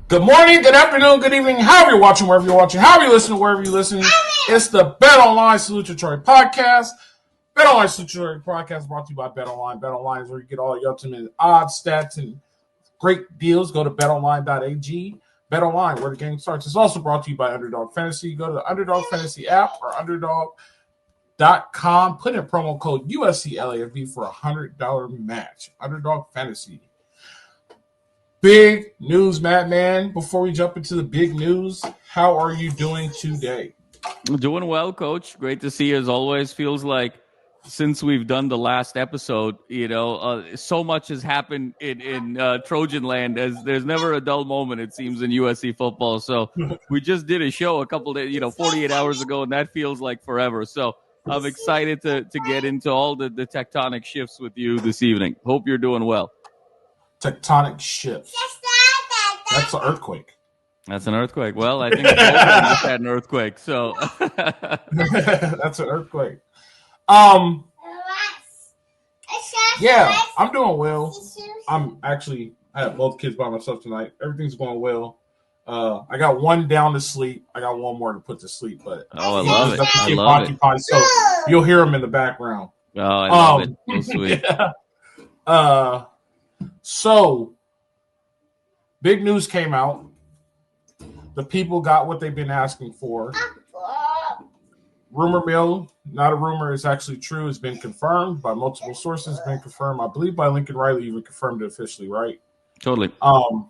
Good morning, good afternoon, good evening, however you're watching, wherever you're watching, however you're listening, wherever you're listening. It's the Bet Online Salute Detroit podcast. Bet Online Salute Detroit podcast brought to you by Bet Online. Bet Online is where you get all your ultimate odds, stats, and great deals. Go to betonline.ag. Bet Online, where the game starts. It's also brought to you by Underdog Fantasy. Go to the Underdog Fantasy app or underdog.com. Put in promo code USC LAFB for a $100 match. Underdog Fantasy. Big news, Madman. Before we jump into the big news, how are you doing today? Doing well, Coach. Great to see you as always. Feels like since we've done the last episode, so much has happened in Trojan land. As there's never a dull moment, it seems, in USC football. So we just did a show a couple days, 48 hours ago, and that feels like forever. So I'm excited to get into all the tectonic shifts with you this evening. Hope you're doing well. Tectonic shifts. That's an earthquake. That's an earthquake. Well, I think the program just had an earthquake. So that's an earthquake. Yeah, I'm doing well. I have both kids by myself tonight. Everything's going well. I got one down to sleep. I got one more to put to sleep, but I love it. I love it. So you'll hear them in the background. Oh, I love it. So sweet. Yeah. So big news came out. The people got what they've been asking for. Rumor mill, not a rumor, it's actually true. It's been confirmed by multiple sources. It's been confirmed, I believe, by Lincoln Riley. Even confirmed it officially, right? Totally. Jayden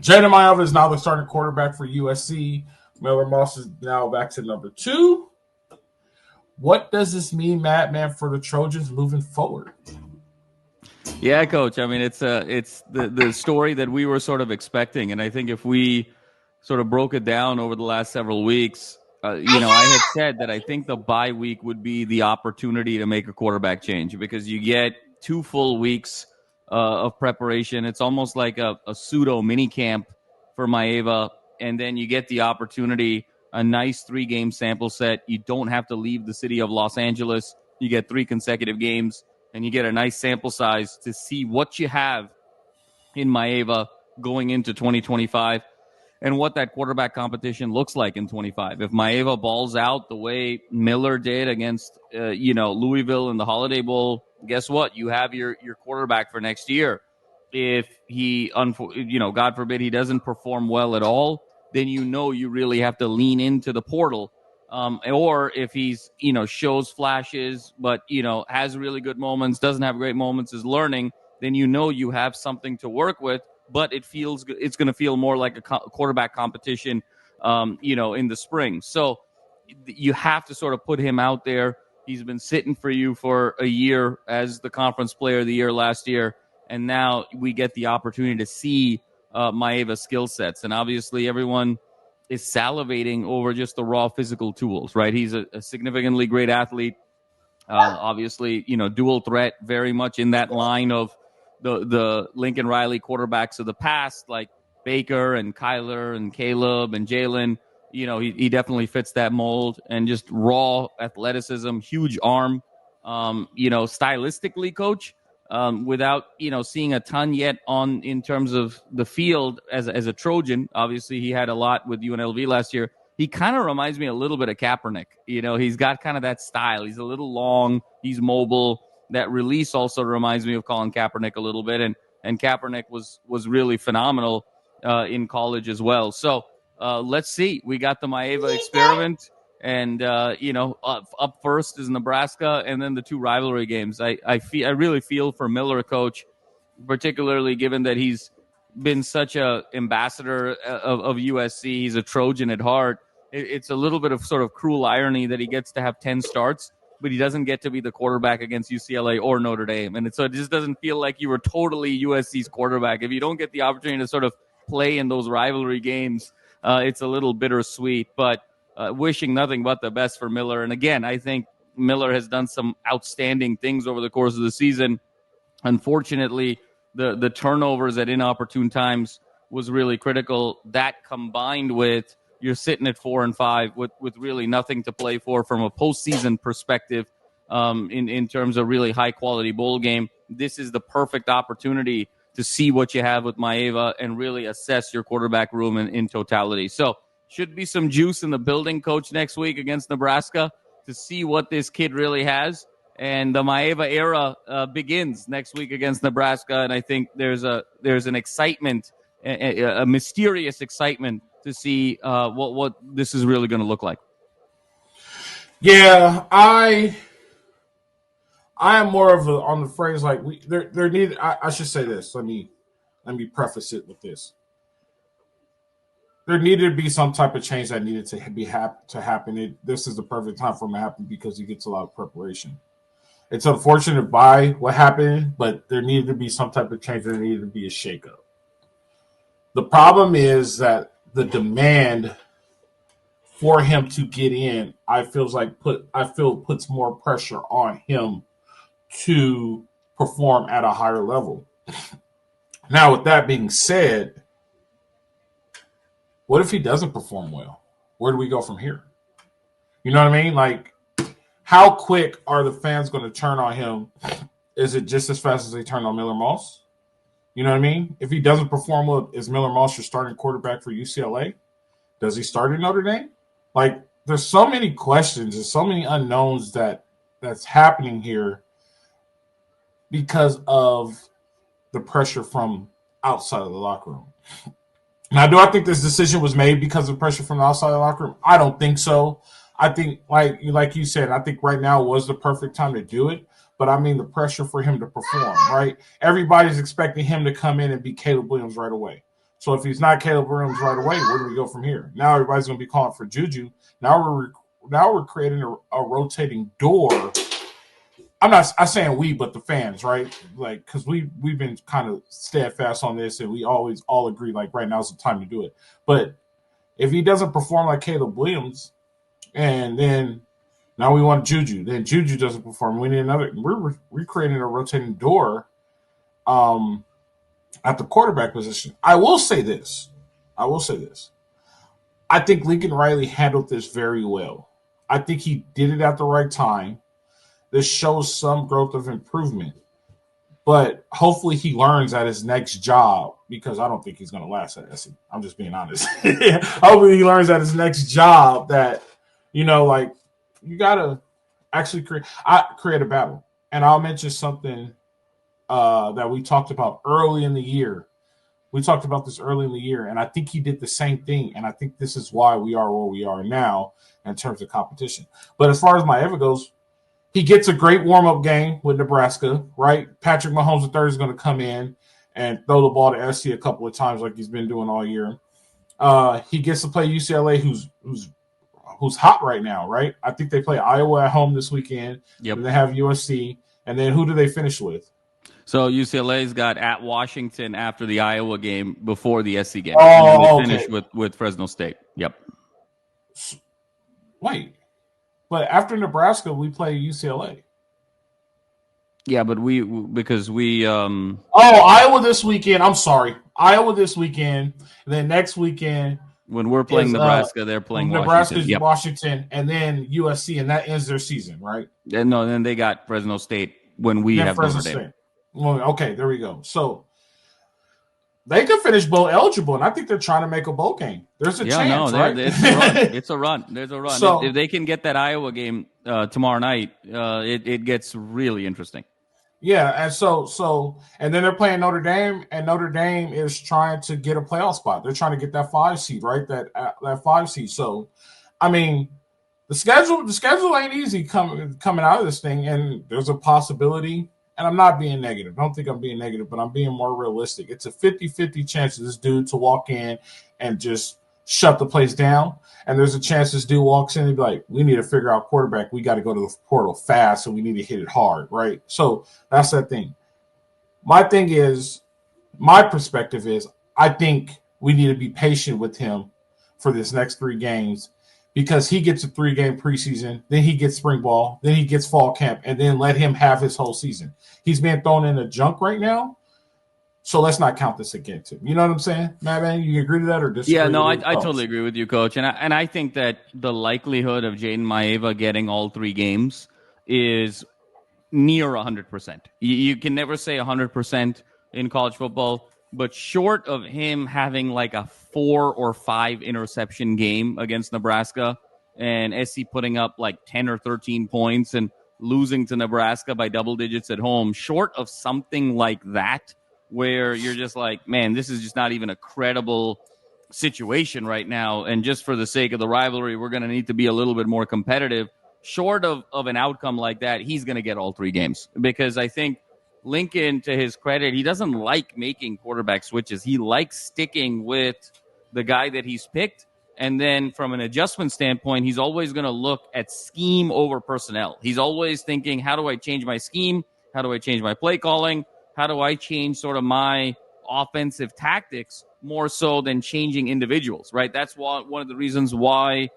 Maiava is now the starting quarterback for USC. Miller Moss is now back to number 2. What does this mean, Madman, for the Trojans moving forward? Yeah, Coach. I mean, it's the story that we were sort of expecting, and I think if we sort of broke it down over the last several weeks, I had said that I think the bye week would be the opportunity to make a quarterback change because you get 2 full weeks of preparation. It's almost like a pseudo mini camp for Maiava, and then you get the opportunity, a nice 3-game sample set. You don't have to leave the city of Los Angeles. You get 3 consecutive games, and you get a nice sample size to see what you have in Maiava going into 2025 and what that quarterback competition looks like in 25. If Maiava balls out the way Miller did against, Louisville in the Holiday Bowl, guess what? You have your quarterback for next year. If he, God forbid, he doesn't perform well at all, then you really have to lean into the portal. Or if he's, shows flashes, but, has really good moments, doesn't have great moments, is learning, then you have something to work with, but it's going to feel more like a quarterback competition, in the spring. So you have to sort of put him out there. He's been sitting for you for a year as the conference player of the year last year, and now we get the opportunity to see Maiava's skill sets. And obviously everyone is salivating over just the raw physical tools, right? He's a significantly great athlete. Obviously, dual threat, very much in that line of the Lincoln Riley quarterbacks of the past, like Baker and Kyler and Caleb and Jayden. He definitely fits that mold, and just raw athleticism, huge arm. Stylistically, Coach, without seeing a ton yet in terms of the field as a Trojan. Obviously, he had a lot with UNLV last year. He kind of reminds me a little bit of Kaepernick. He's got kind of that style. He's a little long. He's mobile. That release also reminds me of Colin Kaepernick a little bit, and Kaepernick was really phenomenal in college as well. So let's see. We got the Maiava experiment, and up first is Nebraska, and then the 2 rivalry games. I really feel for Miller, Coach, particularly given that he's been such a ambassador of USC. He's a Trojan at heart. It's a little bit of sort of cruel irony that he gets to have 10 starts, but he doesn't get to be the quarterback against UCLA or Notre Dame. And so it just doesn't feel like you were totally USC's quarterback. If you don't get the opportunity to sort of play in those rivalry games, it's a little bittersweet. But wishing nothing but the best for Miller. And again, I think Miller has done some outstanding things over the course of the season. Unfortunately, the turnovers at inopportune times was really critical. That combined with you're sitting at 4-5 with really nothing to play for from a postseason perspective, in terms of really high quality bowl game. This is the perfect opportunity to see what you have with Maiava and really assess your quarterback room in totality. So should be some juice in the building, Coach, next week against Nebraska to see what this kid really has. And the Maiava era begins next week against Nebraska, and I think there's an excitement, a mysterious excitement to see what this is really going to look like. Yeah, I am more of on the phrase like there need. I should say this. Let me preface it with this. There needed to be some type of change that needed to happen. This is the perfect time for him to happen because he gets a lot of preparation. It's unfortunate by what happened, but there needed to be some type of change. There needed to be a shakeup. The problem is that the demand for him to get in, I feel puts more pressure on him to perform at a higher level. Now, with that being said, what if he doesn't perform well? Where do we go from here? You know what I mean? Like, how quick are the fans going to turn on him? Is it just as fast as they turn on Miller Moss? You know what I mean? If he doesn't perform well, is Miller Moss your starting quarterback for UCLA? Does he start at Notre Dame? Like, there's so many questions and so many unknowns that's happening here because of the pressure from outside of the locker room. Now, do I think this decision was made because of pressure from the outside of the locker room? I don't think so. I think, like you said, I think right now was the perfect time to do it. But I mean the pressure for him to perform, right? Everybody's expecting him to come in and be Caleb Williams right away. So if he's not Caleb Williams right away, where do we go from here? Now everybody's going to be calling for Juju. Now we're creating a rotating door. I'm saying we, but the fans, right? Like, because we've been kind of steadfast on this, and we always all agree like right now is the time to do it. But if he doesn't perform like Caleb Williams, and then now we want Juju, then Juju doesn't perform, we need another. We're recreating a rotating door at the quarterback position. I will say this. I think Lincoln Riley handled this very well. I think he did it at the right time. This shows some growth of improvement. But hopefully he learns at his next job, because I don't think he's going to last at SC. I'm just being honest. Hopefully he learns at his next job that, you know, like, you got to actually create a battle. And I'll mention something that we talked about early in the year. We talked about this early in the year, and I think he did the same thing. And I think this is why we are where we are now in terms of competition. But as far as Maiava goes, he gets a great warm-up game with Nebraska, right? Patrick Mahomes III is going to come in and throw the ball to SC a couple of times like he's been doing all year. He gets to play UCLA, who's hot right now, right? I think they play Iowa at home this weekend. Yep. And they have USC. And then who do they finish with? So UCLA's got at Washington after the Iowa game before the SC game. Oh, and then they finish with Fresno State. Yep. Wait. But after Nebraska, we play UCLA. Yeah, but because we Iowa this weekend. I'm sorry. Iowa this weekend. And then next weekend, when we're playing Nebraska, they're playing Nebraska's Washington. Yep. Washington, and then USC, and that ends their season, right? And then they got Fresno State when we have Notre Dame. Well, okay, there we go. So they could finish bowl eligible, and I think they're trying to make a bowl game. There's a chance, right? It's a run. There's a run. So, if they can get that Iowa game tomorrow night, it gets really interesting. Yeah, and then they're playing Notre Dame, and Notre Dame is trying to get a playoff spot. They're trying to get that 5 seed, right? That 5 seed. So, I mean, the schedule ain't easy coming out of this thing, and there's a possibility. And I'm not being negative. I don't think I'm being negative, but I'm being more realistic. It's a 50-50 chance of this dude to walk in and just shut the place down. And there's a chance this dude walks in and be like, we need to figure out quarterback. We got to go to the portal fast, so we need to hit it hard, right? So that's that thing. My perspective is, I think we need to be patient with him for this next 3 games, because he gets a 3-game preseason, then he gets spring ball, then he gets fall camp, and then let him have his whole season. He's being thrown in the junk right now, so let's not count this against him. You know what I'm saying, man? You agree to that or disagree? Yeah, no, I totally agree with you, Coach. And I think that the likelihood of Jayden Maiava getting all 3 games is near 100%. You can never say 100%, in college football. But short of him having like a 4 or 5 interception game against Nebraska and SC putting up like 10 or 13 points and losing to Nebraska by double digits at home, short of something like that, where you're just like, man, this is just not even a credible situation right now. And just for the sake of the rivalry, we're going to need to be a little bit more competitive. Short of an outcome like that, he's going to get all 3 games, because I think Lincoln, to his credit, he doesn't like making quarterback switches. He likes sticking with the guy that he's picked. And then from an adjustment standpoint, he's always going to look at scheme over personnel. He's always thinking, how do I change my scheme? How do I change my play calling? How do I change sort of my offensive tactics more so than changing individuals, right? That's one of the reasons why,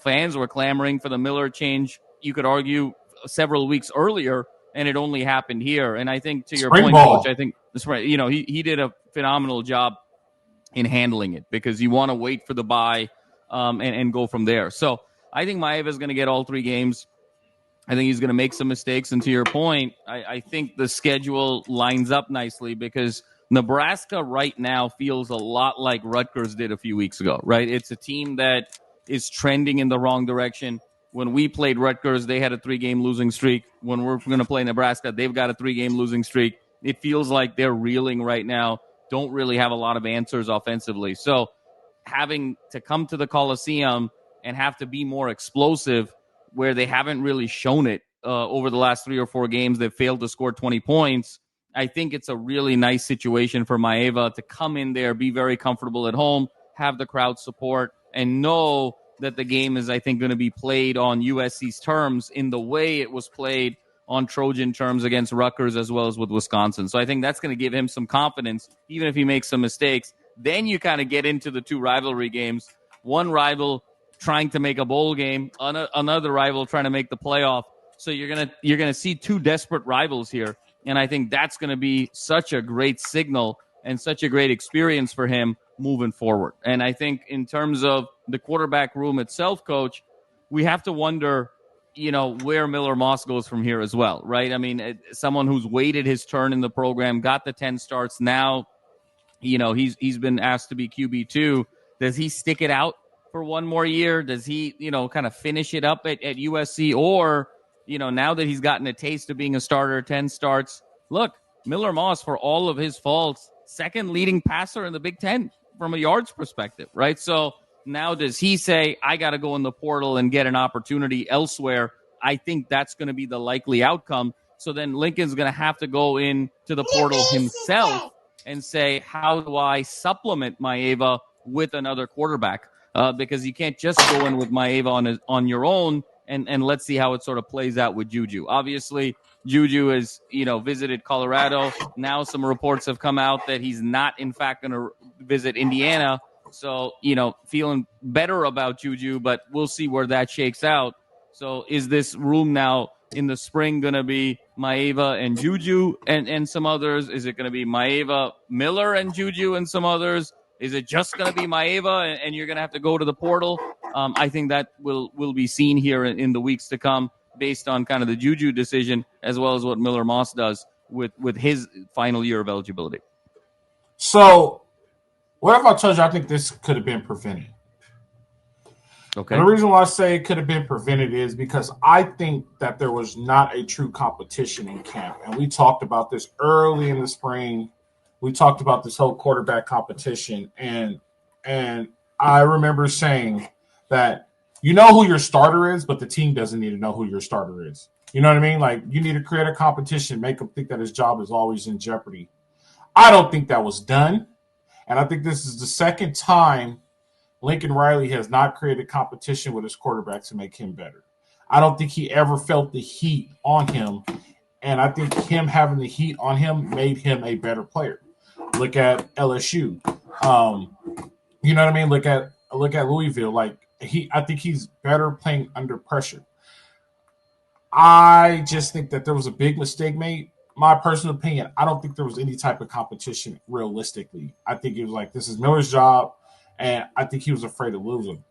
fans were clamoring for the Miller change, you could argue, several weeks earlier, and it only happened here. And I think, to your point, Coach, I think he did a phenomenal job in handling it, because you want to wait for the bye and go from there. So I think Maiava is going to get all 3 games. I think he's going to make some mistakes. And to your point, I think the schedule lines up nicely, because Nebraska right now feels a lot like Rutgers did a few weeks ago, right? It's a team that is trending in the wrong direction. When we played Rutgers, they had a 3-game losing streak. When we're going to play Nebraska, they've got a 3-game losing streak. It feels like they're reeling right now, don't really have a lot of answers offensively. So having to come to the Coliseum and have to be more explosive, where they haven't really shown it over the last 3 or 4 games, they've failed to score 20 points. I think it's a really nice situation for Maiava to come in there, be very comfortable at home, have the crowd support, and know that the game is, I think, going to be played on USC's terms in the way it was played on Trojan terms against Rutgers as well as with Wisconsin. So I think that's going to give him some confidence, even if he makes some mistakes. Then you kind of get into the 2 rivalry games. One rival trying to make a bowl game, another rival trying to make the playoff. So you're gonna see 2 desperate rivals here. And I think that's going to be such a great signal and such a great experience for him moving forward. And I think in terms of the quarterback room itself, Coach, we have to wonder, where Miller Moss goes from here as well, right? I mean, someone who's waited his turn in the program, got the 10 starts. Now, he's been asked to be QB2. Does he stick it out for one more year? Does he, kind of finish it up at USC? Or, now that he's gotten a taste of being a starter, 10 starts, look, Miller Moss, for all of his faults, second leading passer in the Big Ten from a yards perspective, right? So now does he say, I got to go in the portal and get an opportunity elsewhere? I think that's going to be the likely outcome. So then Lincoln's going to have to go in to the portal himself and say, how do I supplement Maiava with another quarterback? Because you can't just go in with Maiava on your own, and let's see how it sort of plays out with Juju. Obviously, Juju has, visited Colorado. Now some reports have come out that he's not, in fact, going to visit Indiana. So, feeling better about Juju, but we'll see where that shakes out. So is this room now in the spring going to be Maiava and Juju and some others? Is it going to be Maiava, Miller, and Juju and some others? Is it just going to be Maiava and you're going to have to go to the portal? I think that will be seen here in the weeks to come, based on kind of the Juju decision, as well as what Miller Moss does with his final year of eligibility. So, what if I told you I think this could have been prevented? Okay. And the reason why I say it could have been prevented is because I think that there was not a true competition in camp. And we talked about this early in the spring. We talked about this whole quarterback competition. And I remember saying that you know who your starter is, but the team doesn't need to know who your starter is. You know what I mean? Like, you need to create a competition, make him think that his job is always in jeopardy. I don't think that was done. And I think this is the second time Lincoln Riley has not created competition with his quarterback to make him better. I don't think he ever felt the heat on him. And I think him having the heat on him made him a better player. Look at LSU. You know what I mean? Look at Louisville. I think he's better playing under pressure. I just think that there was a big mistake made. My personal opinion, I don't think there was any type of competition realistically. I think it was like, this is Miller's job, and I think he was afraid of losing.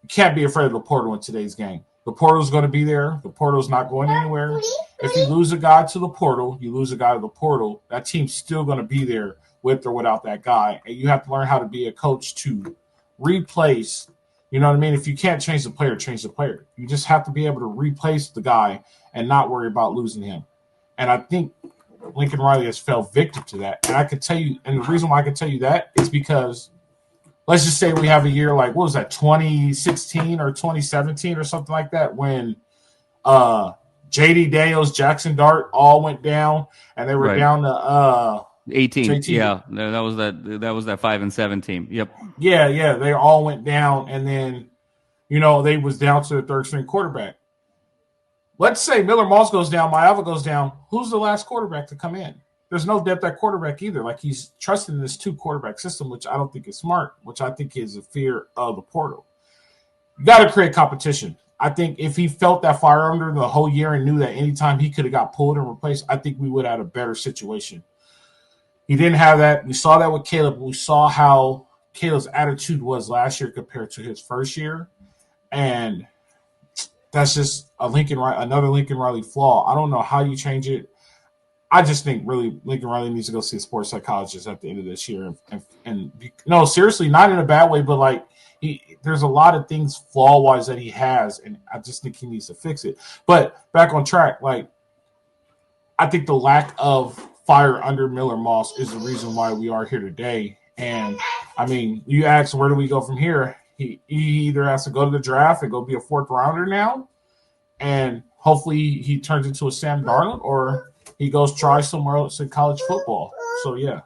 You can't be afraid of the portal in today's game. The portal's going to be there. The portal's not going anywhere. If you lose a guy to the portal, you lose a guy to the portal. That team's still going to be there with or without that guy. And you have to learn how to be a coach to replace. You know what I mean? If you can't change the player, change the player. You just have to be able to replace the guy and not worry about losing him. And I think Lincoln Riley has fell victim to that. And I could tell you, and the reason why I can tell you that is because let's just say we have a year like, what was that, 2016 or 2017 or something like that, when J.D. Daniels, Jackson Dart all went down, and they were down to 18. JT. Yeah, that was that 5-7 team. Yep. Yeah, they all went down, and then they was down to the third string quarterback. Let's say Miller Moss goes down, Maiava goes down. Who's the last quarterback to come in? There's no depth at quarterback either. Like, he's trusting in this 2-quarterback system, which I don't think is smart, which I think is a fear of the portal. You got to create competition. I think if he felt that fire under the whole year and knew that anytime he could have got pulled and replaced, I think we would have had a better situation. He didn't have that. We saw that with Caleb. We saw how Caleb's attitude was last year compared to his first year. And that's just another Lincoln Riley flaw. I don't know how you change it. I just think really Lincoln Riley needs to go see a sports psychologist at the end of this year. And no, seriously, not in a bad way, but like there's a lot of things flaw-wise that he has, and I just think he needs to fix it. But back on track, like I think the lack of fire under Miller Moss is the reason why we are here today. And I mean, you ask where do we go from here? He either has to go to the draft and go be a 4th rounder now, and hopefully he turns into a Sam Darnold, or he goes try somewhere else in college football. So yeah.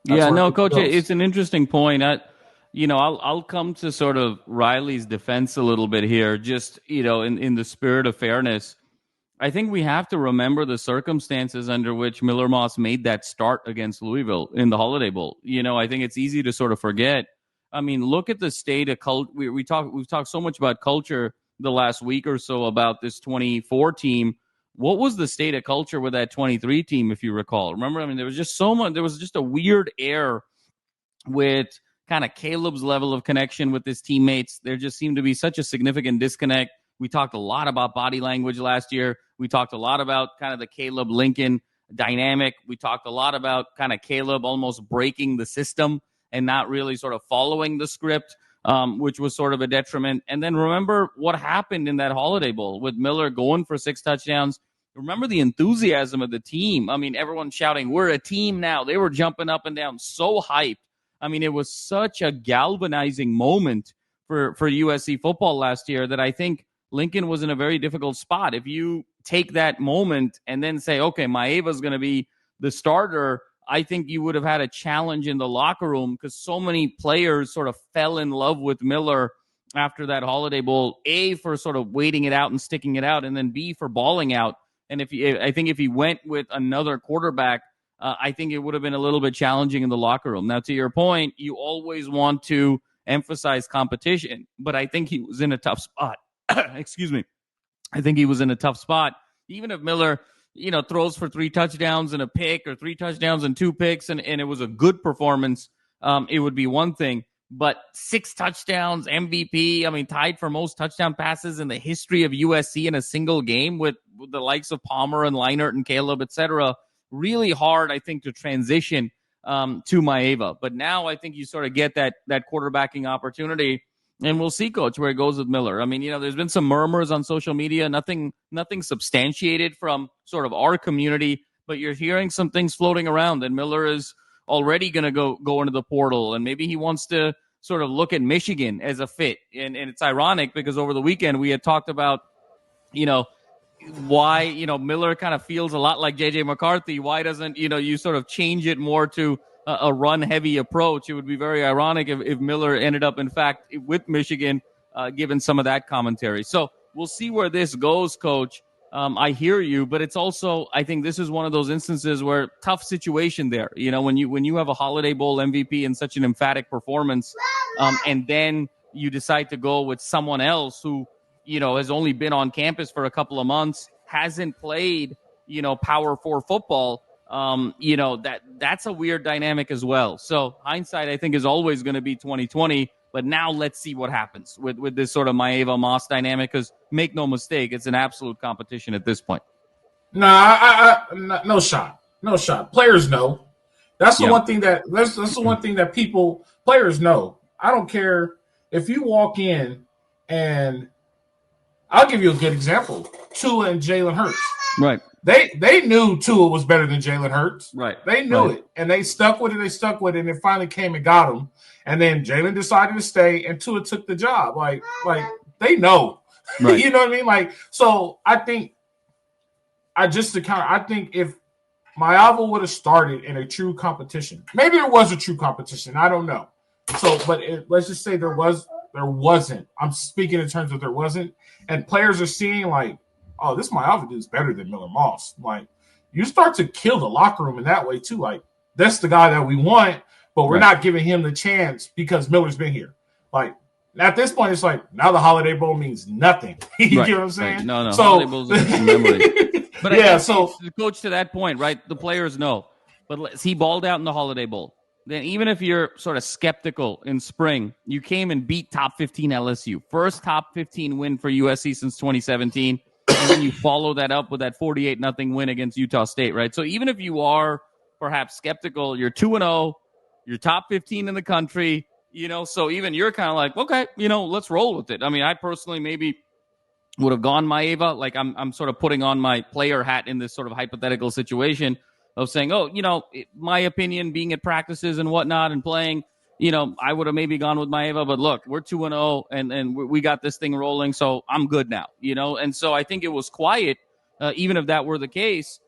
Yeah, no, Coach, it's an interesting point. I'll come to sort of Riley's defense a little bit here, just, in the spirit of fairness. I think we have to remember the circumstances under which Miller Moss made that start against Louisville in the Holiday Bowl. I think it's easy to sort of forget. I mean, look at the state of culture. We've talked so much about culture the last week or so about this 24 team. What was the state of culture with that 23 team, if you recall? Remember, I mean, there was just so much. There was just a weird air with kind of Caleb's level of connection with his teammates. There just seemed to be such a significant disconnect. We talked a lot about body language last year. We talked a lot about kind of the Caleb-Lincoln dynamic. We talked a lot about kind of Caleb almost breaking the system and not really sort of following the script, which was sort of a detriment. And then remember what happened in that Holiday Bowl with Miller going for 6 touchdowns. Remember the enthusiasm of the team. I mean, everyone shouting, we're a team now. They were jumping up and down, so hyped. I mean, it was such a galvanizing moment for USC football last year that I think Lincoln was in a very difficult spot. If you take that moment and then say, okay, Maiava's going to be the starter, I think you would have had a challenge in the locker room because so many players sort of fell in love with Miller after that Holiday Bowl, A, for sort of waiting it out and sticking it out, and then B, for balling out. And I think if he went with another quarterback, I think it would have been a little bit challenging in the locker room. Now, to your point, you always want to emphasize competition, but I think he was in a tough spot. Excuse me. I think he was in a tough spot. Even if Miller, throws for 3 touchdowns and a pick, or 3 touchdowns and 2 picks, and it was a good performance, it would be one thing. But 6 touchdowns, MVP, I mean, tied for most touchdown passes in the history of USC in a single game with the likes of Palmer and Leinart and Caleb, etc. Really hard, I think, to transition to Maiava. But now I think you sort of get that quarterbacking opportunity. And we'll see, Coach, where it goes with Miller. I mean, there's been some murmurs on social media, nothing substantiated from sort of our community, but you're hearing some things floating around, and Miller is already going to go into the portal, and maybe he wants to sort of look at Michigan as a fit. And it's ironic because over the weekend we had talked about, why, Miller kind of feels a lot like J.J. McCarthy. Why doesn't, you sort of change it more to a run-heavy approach? It would be very ironic if Miller ended up, in fact, with Michigan, given some of that commentary. So we'll see where this goes, Coach. I hear you, but it's also, I think this is one of those instances where tough situation there. When you have a Holiday Bowl MVP in such an emphatic performance, and then you decide to go with someone else who, has only been on campus for a couple of months, hasn't played, Power 4 football. That's a weird dynamic as well. So hindsight, I think, is always going to be 2020. But now let's see what happens with this sort of Maiava Moss dynamic, because make no mistake, it's an absolute competition at this point. No shot. No shot. Players know. That's the one thing that players know. I don't care if you walk in, and I'll give you a good example. Tua and Jalen Hurts. Right. They knew Tua was better than Jalen Hurts. Right. They knew it, and they stuck with it. And it finally came and got him. And then Jalen decided to stay, and Tua took the job. Like they know. Right. You know what I mean? Like, so I think I think if Maiava would have started in a true competition, maybe there was a true competition. I don't know. So, but let's just say there wasn't. I'm speaking in terms of there wasn't, and players are seeing like, oh, this Maiava dude is better than Miller Moss. Like, you start to kill the locker room in that way too. Like, that's the guy that we want, but we're not giving him the chance because Miller's been here. Like, at this point, it's like now the Holiday Bowl means nothing. You know what I'm saying? Right. No. So, Holiday Bowl's a memory. But yeah, the coach, to that point, right? The players know. But he balled out in the Holiday Bowl. Then even if you're sort of skeptical in spring, you came and beat top 15 LSU. First top 15 win for USC since 2017. And then you follow that up with that 48-0 win against Utah State, right? So even if you are perhaps skeptical, you're 2-0, you're top 15 in the country, so even you're kind of like, okay, let's roll with it. I mean, I personally maybe would have gone Maiava. Like I'm sort of putting on my player hat in this sort of hypothetical situation of saying, my opinion, being at practices and whatnot and playing, I would have maybe gone with Maiava. But look, we're 2-0 and we got this thing rolling, so I'm good now, And so I think it was quiet, even if that were the case,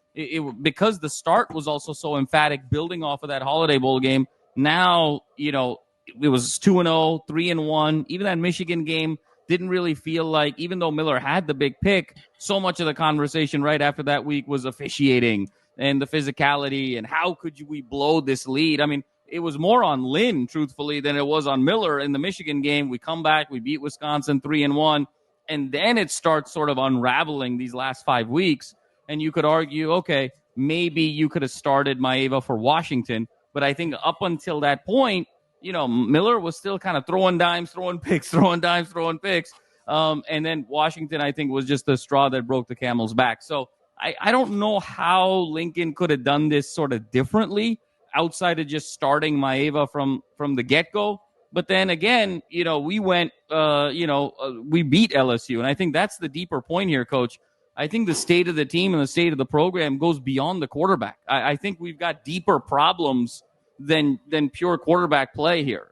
because the start was also so emphatic, building off of that Holiday Bowl game. Now, it was 2-0, 3-1. Even that Michigan game didn't really feel like, even though Miller had the big pick, so much of the conversation right after that week was officiating and the physicality and how could we blow this lead. I mean, it was more on Lynn, truthfully, than it was on Miller in the Michigan game. We come back, we beat Wisconsin 3-1, and then it starts sort of unraveling these last 5 weeks. And you could argue, okay, maybe you could have started Maiava for Washington, but I think up until that point, Miller was still kind of throwing dimes, throwing picks, throwing dimes, throwing picks. And then Washington, I think, was just the straw that broke the camel's back. So I don't know how Lincoln could have done this sort of differently outside of just starting Maiava from the get-go. But then again, we went, we beat LSU. And I think that's the deeper point here, Coach. I think the state of the team and the state of the program goes beyond the quarterback. I think we've got deeper problems than pure quarterback play here,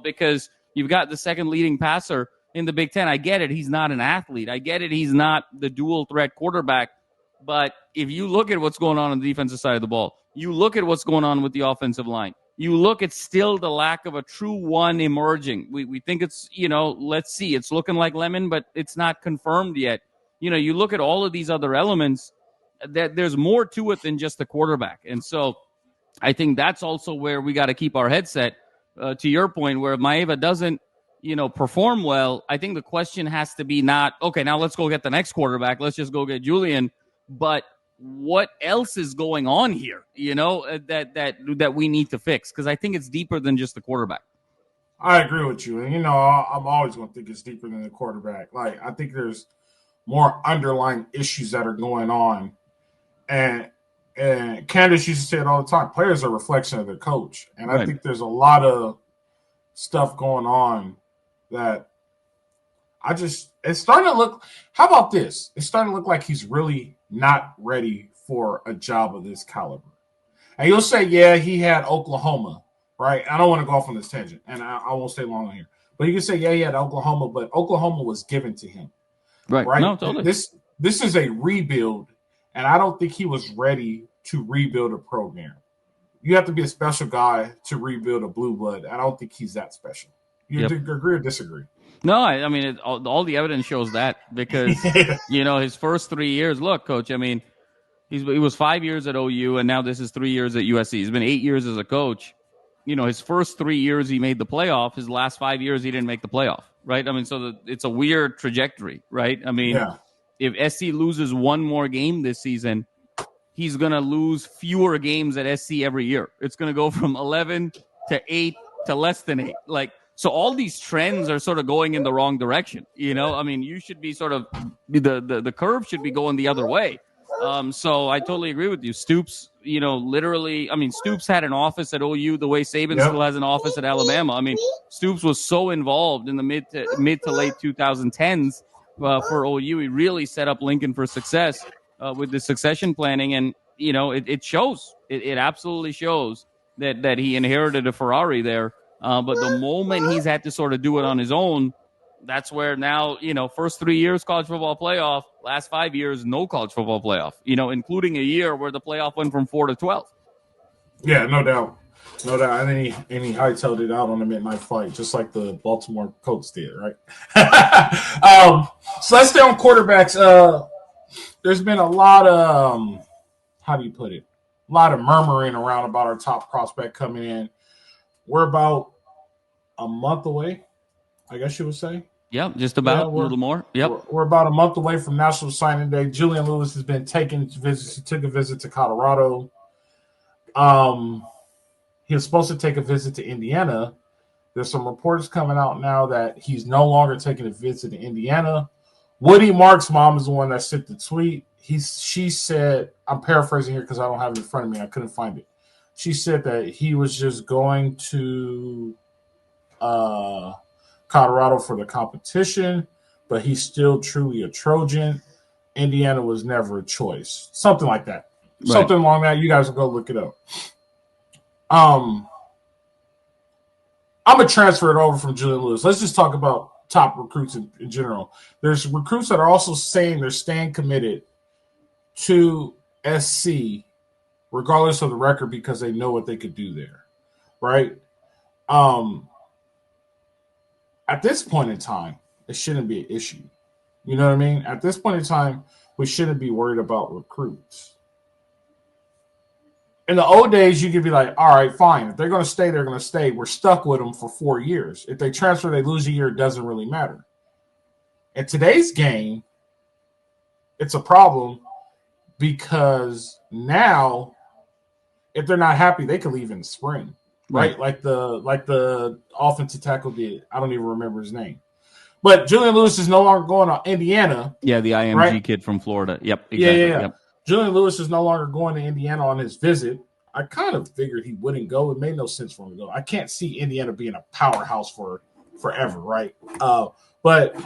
because you've got the second leading passer in the Big Ten. I get it. He's not an athlete. I get it. He's not the dual threat quarterback. But if you look at what's going on the defensive side of the ball, you look at what's going on with the offensive line, you look at still the lack of a true one emerging. We think it's, let's see, it's looking like Lemon, but it's not confirmed yet. You look at all of these other elements, that there's more to it than just the quarterback. And so I think that's also where we got to keep our head set, to your point, where if Maiava doesn't, perform well, I think the question has to be not, okay, now let's go get the next quarterback. Let's just go get Julian. But what else is going on here, that we need to fix? Because I think it's deeper than just the quarterback. I agree with you. And, I'm always going to think it's deeper than the quarterback. Like, I think there's more underlying issues that are going on. And Candace used to say it all the time, players are a reflection of their coach. And I think there's a lot of stuff going on that it's starting to look, how about this? It's starting to look like he's really not ready for a job of this caliber. And you'll say, yeah, he had Oklahoma, right? I don't want to go off on this tangent, and I won't stay long on here. But you can say, yeah, he had Oklahoma, but Oklahoma was given to him. Right? No, totally. This is a rebuild, and I don't think he was ready to rebuild a program. You have to be a special guy to rebuild a blue blood. I don't think he's that special. You agree or disagree? No, I mean, all the evidence shows that because, his first 3 years, look, Coach, I mean, he was 5 years at OU, and now this is 3 years at USC. He's been 8 years as a coach. His first 3 years he made the playoff. His last 5 years he didn't make the playoff, right? I mean, so it's a weird trajectory, right? I mean, if SC loses one more game this season, he's going to lose fewer games at SC every year. It's going to go from 11 to 8 to less than 8. So all these trends are sort of going in the wrong direction. I mean, you should be sort of the curve should be going the other way. So I totally agree with you. Stoops, literally, I mean, Stoops had an office at OU the way Saban still has an office at Alabama. I mean, Stoops was so involved in the mid to late 2010s for OU. He really set up Lincoln for success with the succession planning, and it shows. It absolutely shows that he inherited a Ferrari there. But the moment he's had to sort of do it on his own, that's where now, first 3 years college football playoff, last 5 years no college football playoff, including a year where the playoff went from 4 to 12. Yeah, no doubt. No doubt. And then he hightailed it out on the midnight fight, just like the Baltimore Colts did, right? So let's stay on quarterbacks. There's been a lot of, how do you put it? A lot of murmuring around about our top prospect coming in. We're about a month away, I guess you would say. Yep, just about a little more. Yep. We're about a month away from National Signing Day. Julian Lewis has been taking visits. He took a visit to Colorado. He was supposed to take a visit to Indiana. There's some reports coming out now that he's no longer taking a visit to Indiana. Woody Mark's mom is the one that sent the tweet. She said, I'm paraphrasing here because I don't have it in front of me. I couldn't find it. She said that he was just going to Colorado for the competition, but he's still truly a Trojan. Indiana was never a choice. Something like that. Right. Something along that. You guys will go look it up. I'm going to transfer it over from Julian Lewis. Let's just talk about top recruits in general. There's recruits that are also saying they're staying committed to SC regardless of the record because they know what they could do there, right? At this point in time, it shouldn't be an issue. You know what I mean? At this point in time, we shouldn't be worried about recruits. In the old days, you could be like, all right, fine. If they're going to stay, they're going to stay. We're stuck with them for 4 years. If they transfer, they lose a year, it doesn't really matter. In today's game, it's a problem because now, if they're not happy, they could leave in the spring, right? Like the offensive tackle did. I don't even remember his name. But Julian Lewis is no longer going to Indiana. Yeah, the IMG kid from Florida. Yep, exactly. Yeah. Yep. Julian Lewis is no longer going to Indiana on his visit. I kind of figured he wouldn't go. It made no sense for him to go. I can't see Indiana being a powerhouse for forever, right? But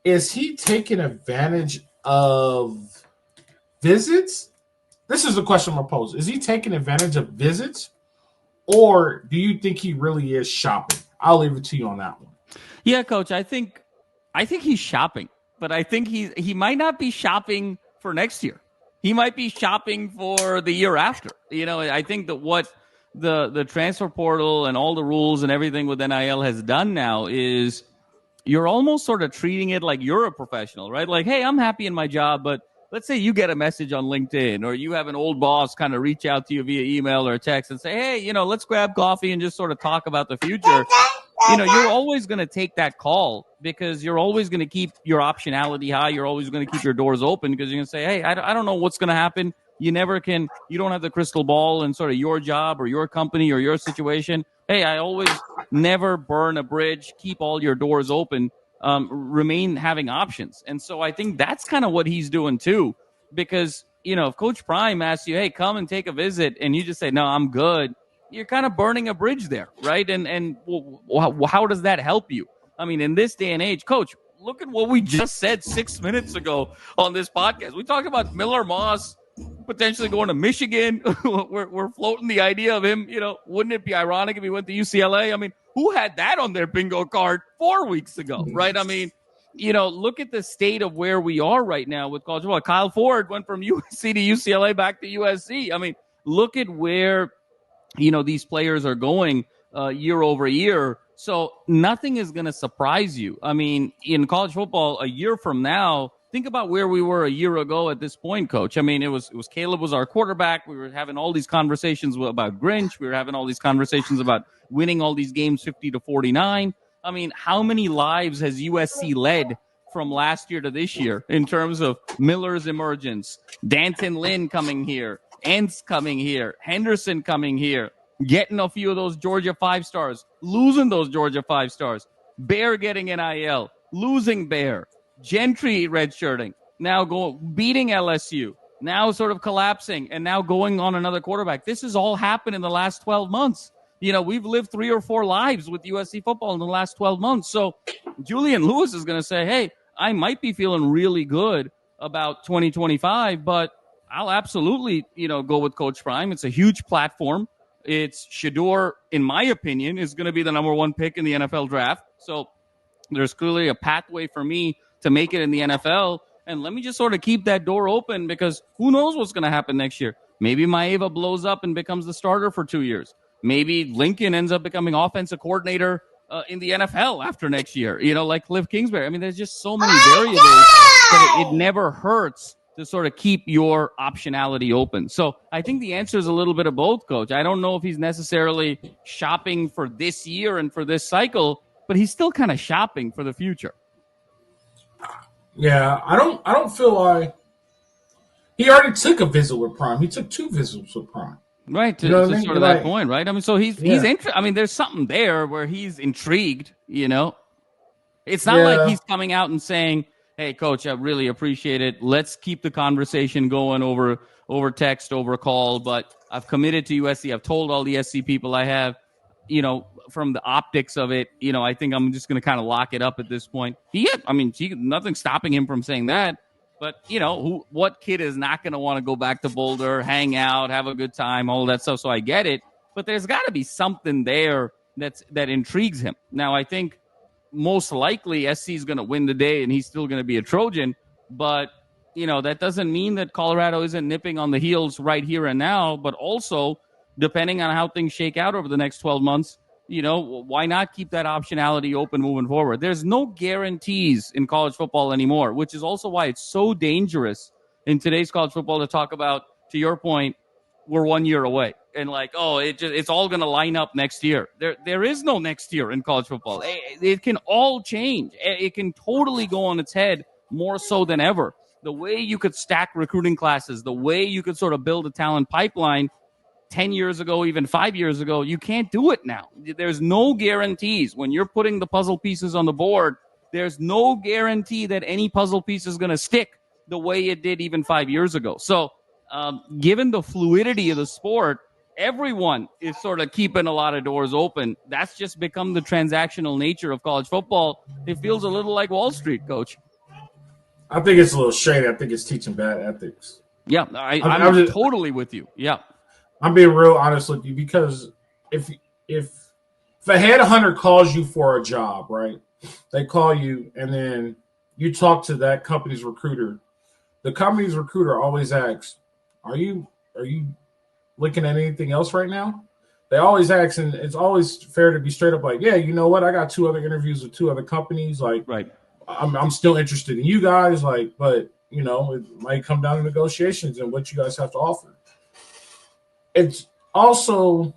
is he taking advantage of visits? This is the question I'm going to pose. Is he taking advantage of visits, or do you think he really is shopping? I'll leave it to you on that one. Yeah, Coach, I think he's shopping, but I think he might not be shopping for next year. He might be shopping for the year after. I think that what the transfer portal and all the rules and everything with NIL has done now is you're almost sort of treating it like you're a professional, right? Like, hey, I'm happy in my job, but let's say you get a message on LinkedIn or you have an old boss kind of reach out to you via email or text and say, hey, let's grab coffee and just sort of talk about the future. You're always going to take that call because you're always going to keep your optionality high. You're always going to keep your doors open because you're going to say, hey, I don't know what's going to happen. You don't have the crystal ball in sort of your job or your company or your situation. Hey, I always never burn a bridge, keep all your doors open, remain having options. And so I think that's kind of what he's doing too, because, if Coach Prime asks you, hey, come and take a visit, and you just say, no, I'm good, you're kind of burning a bridge there, right? And how does that help you? I mean, in this day and age, Coach, look at what we just said 6 minutes ago on this podcast. We talked about Miller Moss potentially going to Michigan. we're floating the idea of him. Wouldn't it be ironic if he went to UCLA? I mean, who had that on their bingo card 4 weeks ago, right? I mean, look at the state of where we are right now with college football. Kyle Ford went from USC to UCLA back to USC. I mean, look at where these players are going year over year. So nothing is going to surprise you. I mean, in college football, a year from now, think about where we were a year ago at this point, Coach. I mean, it was Caleb was our quarterback. We were having all these conversations about Grinch. We were having all these conversations about winning all these games 50-49. I mean, how many lives has USC led from last year to this year in terms of Miller's emergence, Danton Lynn coming here, Entz coming here, Henderson coming here? getting a few of those Georgia 5-stars, losing those Georgia 5-stars, Bear getting NIL, losing Bear, Gentry redshirting, now beating LSU, now sort of collapsing, and now going on another quarterback. This has all happened in the last 12 months. We've lived 3 or 4 lives with USC football in the last 12 months. So Julian Lewis is going to say, hey, I might be feeling really good about 2025, but I'll absolutely, go with Coach Prime. It's a huge platform. It's Shedeur, in my opinion, is going to be the number 1 pick in the NFL draft. So there's clearly a pathway for me to make it in the NFL. And let me just sort of keep that door open, because who knows what's going to happen next year. Maybe Maiava blows up and becomes the starter for 2 years. Maybe Lincoln ends up becoming offensive coordinator in the NFL after next year, like Cliff Kingsbury. I mean, there's just so many variables that it never hurts to sort of keep your optionality open. So I think the answer is a little bit of both, Coach. I don't know if he's necessarily shopping for this year and for this cycle, but he's still kind of shopping for the future. Yeah, I don't feel like he already took a visit with Prime. He took 2 visits with Prime. Right, to sort of that point, right? I mean, so he's I mean, there's something there where he's intrigued, It's not like he's coming out and saying, hey, Coach, I really appreciate it. Let's keep the conversation going over text, over call, but I've committed to USC. I've told all the SC people I have, from the optics of it, I think I'm just going to kind of lock it up at this point. Nothing's stopping him from saying that. But, what kid is not going to want to go back to Boulder, hang out, have a good time, all that stuff? So I get it. But there's got to be something there that intrigues him. Now, I think most likely SC is going to win the day and he's still going to be a Trojan. But, that doesn't mean that Colorado isn't nipping on the heels right here and now. But also, depending on how things shake out over the next 12 months, why not keep that optionality open moving forward? There's no guarantees in college football anymore, which is also why it's so dangerous in today's college football to talk about, to your point, we're 1 year away. And it's all going to line up next year. There is no next year in college football. It can all change. It can totally go on its head more so than ever. The way you could stack recruiting classes, the way you could sort of build a talent pipeline 10 years ago, even 5 years ago, you can't do it now. There's no guarantees. When you're putting the puzzle pieces on the board, there's no guarantee that any puzzle piece is going to stick the way it did even 5 years ago. So given the fluidity of the sport, everyone is sort of keeping a lot of doors open. That's just become the transactional nature of college football. It feels a little like Wall Street, Coach. I think it's a little shady. I think it's teaching bad ethics. Yeah, I'm totally with you. Yeah. I'm being real honest with you, because if a headhunter calls you for a job, right? They call you and then you talk to that company's recruiter. The company's recruiter always asks, "Are you looking at anything else right now?" They always ask, and it's always fair to be straight up like, "Yeah, you know what? I got 2 other interviews with 2 other companies. Like, right. I'm still interested in you guys. Like, but it might come down to negotiations and what you guys have to offer." It's also,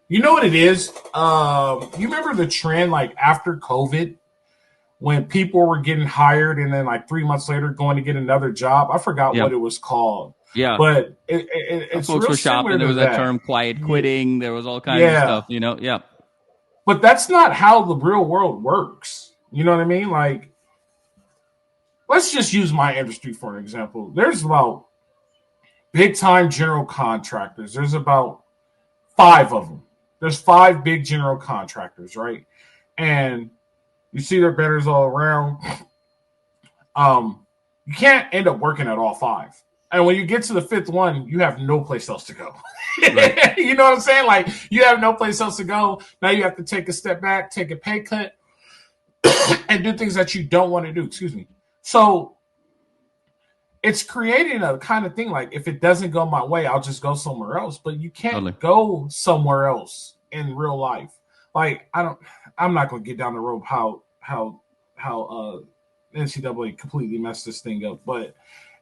what it is? You remember the trend like after COVID when people were getting hired and then like 3 months later going to get another job? I forgot what it was called. Yeah. But it's folks were shopping. There was that term quiet quitting. There was all kinds of stuff, Yeah. But that's not how the real world works. You know what I mean? Like, let's just use my industry for an example. There's about big-time general contractors. There's about 5 of them. There's 5 big general contractors, right? And you see their betters all around. You can't end up working at all 5. And when you get to the 5th one, you have no place else to go. Right. You know what I'm saying? Like, you have no place else to go. Now you have to take a step back, take a pay cut, and do things that you don't want to do. Excuse me. So it's creating a kind of thing like, if it doesn't go my way, I'll just go somewhere else. But you can't go somewhere else in real life. Like, I'm not going to get down the road how NCAA completely messed this thing up. But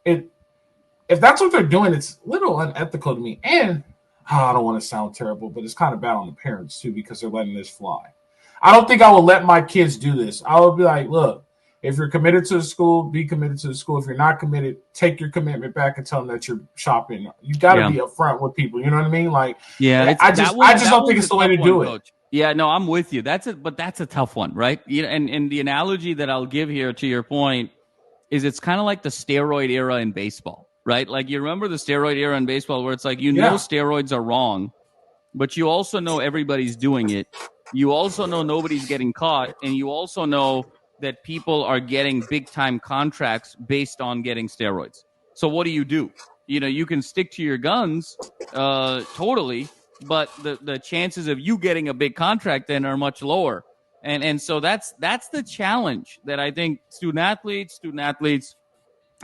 if that's what they're doing, it's a little unethical to me. And I don't want to sound terrible, but it's kind of bad on the parents too, because they're letting this fly. I don't think I would let my kids do this. I would be like, look, If you're committed to the school, be committed to the school. If you're not committed, take your commitment back and tell them that you're shopping. You got to be upfront with people. You know what I mean? Like, yeah, I just don't think it's the way to do it. Coach. Yeah, no, I'm with you. That's a tough one, right? You know, and the analogy that I'll give here to your point is it's kind of like the steroid era in baseball, right? Like, you remember the steroid era in baseball where it's like, know steroids are wrong, but you also know everybody's doing it. You also know nobody's getting caught, and you also know that people are getting big-time contracts based on getting steroids. So what do? You know, you can stick to your guns totally, but the chances of you getting a big contract then are much lower. And so that's the challenge that I think student athletes,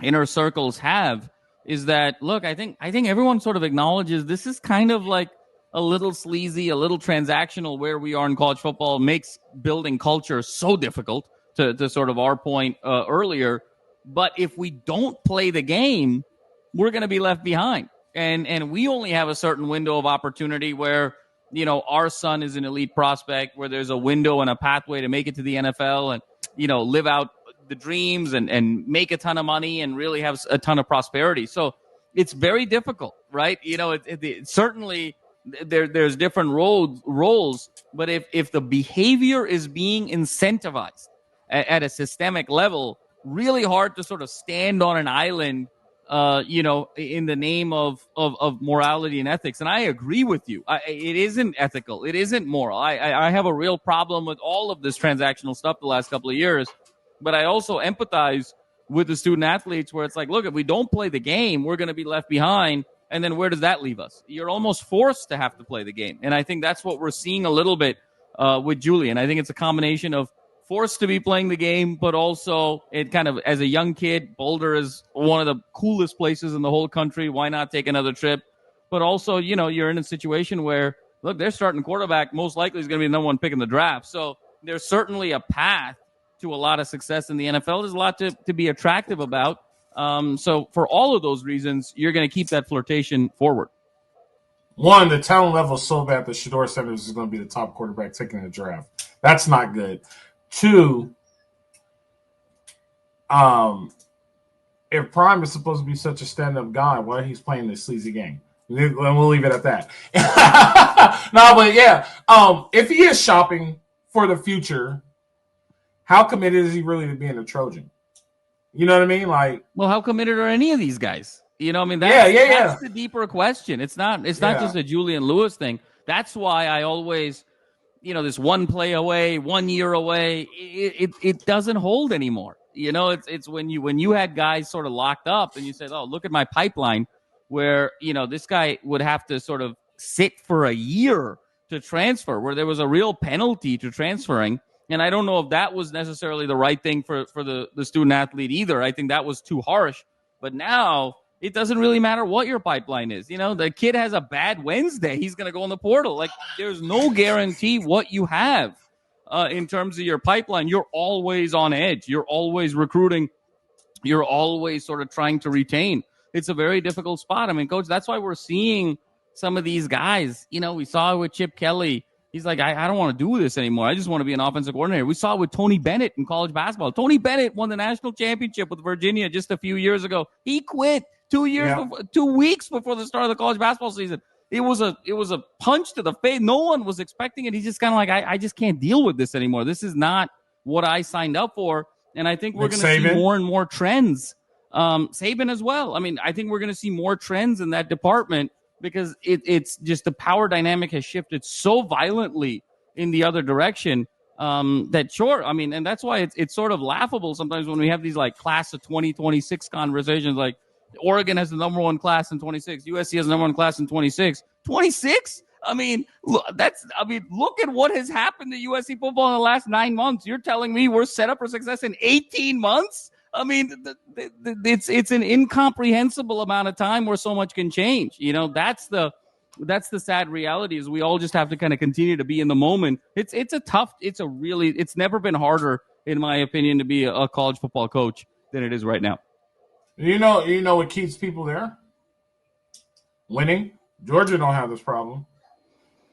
inner circles have, is that, look, I think everyone sort of acknowledges this is kind of like a little sleazy, a little transactional where we are in college football, makes building culture so difficult, to sort of our point earlier. But if we don't play the game, we're going to be left behind. And we only have a certain window of opportunity where, you know, our son is an elite prospect, where there's a window and a pathway to make it to the NFL and, you know, live out the dreams and make a ton of money and really have a ton of prosperity. So it's very difficult, right? You know, it certainly there's different roles, but if the behavior is being incentivized at a systemic level, really hard to sort of stand on an island, you know, in the name of morality and ethics. And I agree with you. It isn't ethical. It isn't moral. I have a real problem with all of this transactional stuff the last couple of years. But I also empathize with the student athletes where it's like, look, if we don't play the game, we're going to be left behind. And then where does that leave us? You're almost forced to have to play the game. And I think that's what we're seeing a little bit with Julian. I think it's a combination of forced to be playing the game, but also it kind of, as a young kid, Boulder is one of the coolest places in the whole country. Why not take another trip? But also, you know, you're in a situation where, look, their starting quarterback most likely is going to be the number one pick in the draft. So there's certainly a path to a lot of success in the NFL. There's a lot to be attractive about. So for all of those reasons, you're going to keep that flirtation forward. One, the talent level is so bad that Shedeur Sanders is going to be the top quarterback taken in the draft. That's not good. Two, if Prime is supposed to be such a stand-up guy, why he's playing this sleazy game? And we'll leave it at that. No, but yeah, if he is shopping for the future, how committed is he really to being a Trojan? You know what I mean? Like, well, how committed are any of these guys? You know, I mean, that's the deeper question. It's not just a Julian Lewis thing. That's why I always, you know, this one play away, 1 year away, it doesn't hold anymore. You know, it's when you had guys sort of locked up and you said, oh, look at my pipeline, where, you know, this guy would have to sort of sit for a year to transfer, where there was a real penalty to transferring. And I don't know if that was necessarily the right thing for the student athlete either. I think that was too harsh. But now it doesn't really matter what your pipeline is. You know, the kid has a bad Wednesday, he's going to go in the portal. Like, there's no guarantee what you have in terms of your pipeline. You're always on edge. You're always recruiting. You're always sort of trying to retain. It's a very difficult spot. I mean, Coach, that's why we're seeing some of these guys. You know, we saw it with Chip Kelly. He's like, I don't want to do this anymore. I just want to be an offensive coordinator. We saw it with Tony Bennett in college basketball. Tony Bennett won the national championship with Virginia just a few years ago. He quit 2 weeks before the start of the college basketball season. It was a punch to the face. No one was expecting it. He's just kind of like, I just can't deal with this anymore. This is not what I signed up for. And I think we're going to see more and more trends. Saban as well. I mean, I think we're going to see more trends in that department, because it's just the power dynamic has shifted so violently in the other direction that, sure, I mean, and that's why it's sort of laughable sometimes when we have these like class of 2026 conversations, like Oregon has the number one class in 26, USC has the number one class in 26. 26? I mean, look at what has happened to USC football in the last 9 months. You're telling me we're set up for success in 18 months? I mean, it's an incomprehensible amount of time where so much can change. You know, that's the sad reality, is we all just have to kind of continue to be in the moment. It's never been harder, in my opinion, to be a college football coach than it is right now. You know what keeps people there? Winning. Georgia don't have this problem.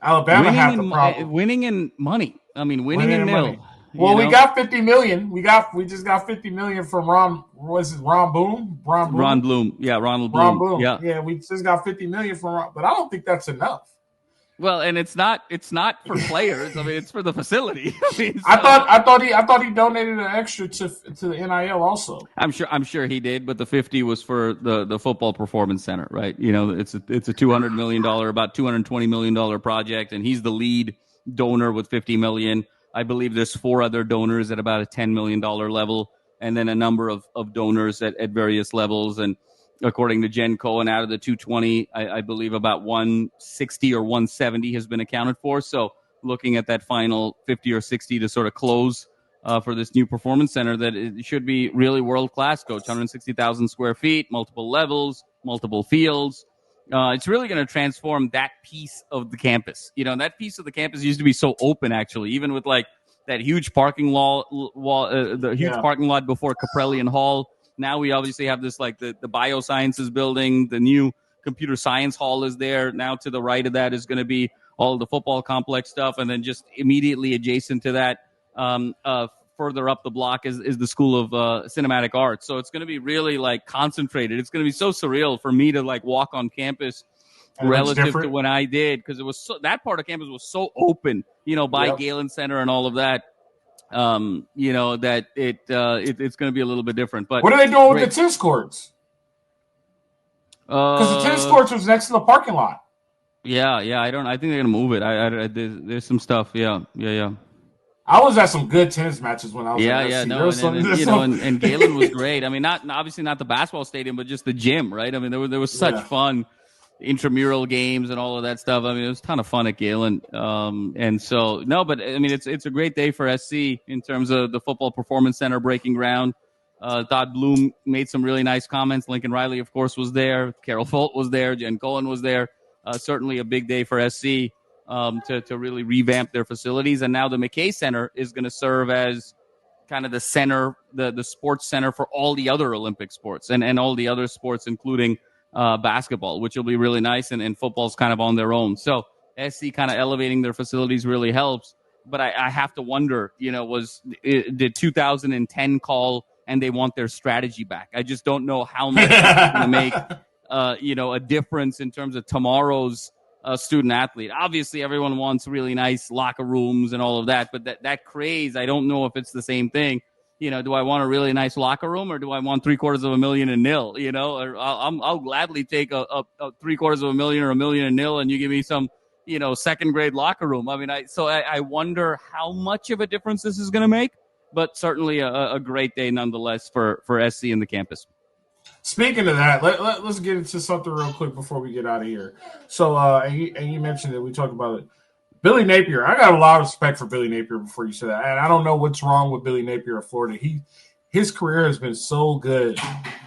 Alabama have the problem. Winning and money. I mean, winning and nil. Well, we got $50 million. We just got $50 million from Ron. Was it Ron Boone? Ron Bloom. Yeah, Ronald Bloom. Ron Boone. Yeah, we just got $50 million from Ron, but I don't think that's enough. Well, and it's not for players. I mean, it's for the facility. I thought he donated an extra to the NIL also. I'm sure he did, but the 50 was for the football performance center, right? It's a $200 million, about $220 million project, and he's the lead donor with $50 million. I believe there's 4 other donors at about a $10 million level, and then a number of donors at various levels. And according to Jen Cohen, out of the 220, I believe about 160 or 170 has been accounted for. So looking at that final 50 or 60 to sort of close for this new performance center, that it should be really world-class, Coach. 160,000 square feet, multiple levels, multiple fields. It's really going to transform that piece of the campus. That piece of the campus used to be so open, actually, even with like that huge parking lot, parking lot before Caprellian Hall. Now we obviously have this, like the biosciences building, the new computer science hall is there. Now to the right of that is going to be all the football complex stuff. And then just immediately adjacent to that, further up the block is the School of Cinematic Arts. So it's going to be really like concentrated. It's going to be so surreal for me to like walk on campus relative to when I did, because it was that part of campus was so open, by Galen Center and all of that. That it's going to be a little bit different. But what are they doing with the tennis courts? Because the tennis courts was next to the parking lot. Yeah. I think they're going to move it. There's some stuff. Yeah. I was at some good tennis matches when I was at SC. And Galen was great. I mean, obviously not the basketball stadium, but just the gym, right? I mean, there was such fun intramural games and all of that stuff. I mean, it was a ton of fun at Galen. And so, no, but I mean, it's a great day for SC in terms of the football performance center breaking ground. Todd Bloom made some really nice comments. Lincoln Riley, of course, was there. Carol Folt was there. Jen Cohen was there. Certainly a big day for SC to really revamp their facilities. And now the McKay Center is going to serve as kind of the center, the sports center for all the other Olympic sports and all the other sports, including basketball, which will be really nice, and football's kind of on their own. So SC kind of elevating their facilities really helps. But I have to wonder, did 2010 call and they want their strategy back? I just don't know how much it's going to make, a difference in terms of tomorrow's student athlete. Obviously, everyone wants really nice locker rooms and all of that, but that craze, I don't know if it's the same thing. Do I want a really nice locker room, or do I want $750,000 and nil? Or I'll gladly take a $750,000 or $1 million and nil, and you give me some, second grade locker room. I mean, I wonder how much of a difference this is going to make, but certainly a great day nonetheless for SC in the campus. Speaking of that, let's get into something real quick before we get out of here. So, and you mentioned it. We talked about it. Billy Napier, I got a lot of respect for Billy Napier before you said that. And I don't know what's wrong with Billy Napier of Florida. His career has been so good